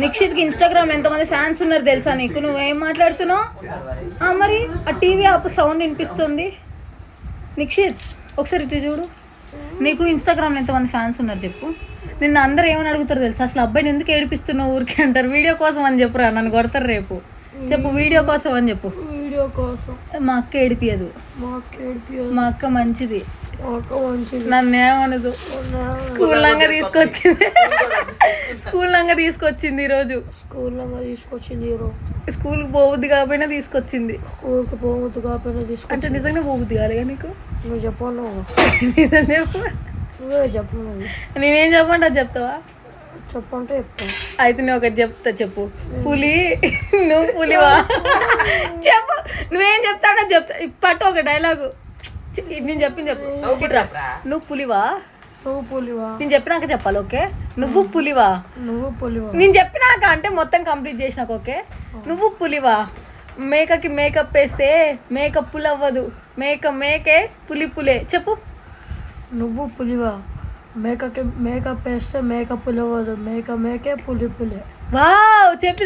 నిక్షిత్కి Instagram ఎంతమంది fans ఉన్నారు తెలుసా నీకు? నువ్వేం మాట్లాడుతున్నావు? మరి ఆ టీవీ ఆపు, సౌండ్ వినిపిస్తుంది. నిక్షిత్ ఒకసారి ఇటు చూడు. నీకు ఇన్స్టాగ్రామ్లో ఎంతమంది ఫ్యాన్స్ ఉన్నారు చెప్పు. నిన్ను అందరు ఏమని అడుగుతారు తెలుసా? అసలు అబ్బాయిని ఎందుకు ఏడిపిస్తున్నావు ఊరికే అంటారు. వీడియో కోసం అని చెప్పురా, నన్ను కొడతారు రేపు. చెప్పు, వీడియో కోసం అని చెప్పు. వీడియో కోసం. మా అక్క ఏడిపియదు, మా అక్క మంచిది, నన్ను ఏమనదు. స్కూల్ లంగా తీసుకొచ్చింది ఈరోజు. స్కూల్కి పోవద్దు కాకపోయినా తీసుకొచ్చింది. అంటే నిజంగా పోవద్దు కాలేగా నీకు? నువ్వు చెప్పు. నిజం చెప్పు. నువ్వే చెప్పు. నేనేం చెప్పండి అది చెప్తావా? చెప్పంటే చెప్తా. అయితే నేను ఒకటి చెప్తా, చెప్పు. పులి, నువ్వు పులివా? చెప్పు, నువ్వేం చెప్తానో చెప్తా. పట్టు ఒక డైలాగు. నేను చెప్పింది చెప్పు. నువ్వు పులివా? నువ్వు పులివా? నేను చెప్పినాక చెప్పాలి. ఓకే, నువ్వు పులివా? నువ్వు పులివా? నేను చెప్పినాక అంటే మొత్తం కంప్లీట్ చేసినాక. ఓకే, నువ్వు పులివా? మేకకి మేకప్ వేస్తే మేకప్ పులి అవ్వదు, మేకే పులే. చెప్పు. నువ్వు పులివా? మేకప్ వేస్తే మేకప్ పులి అవ్వదు, మేకే పులే. వావ్, చెప్పి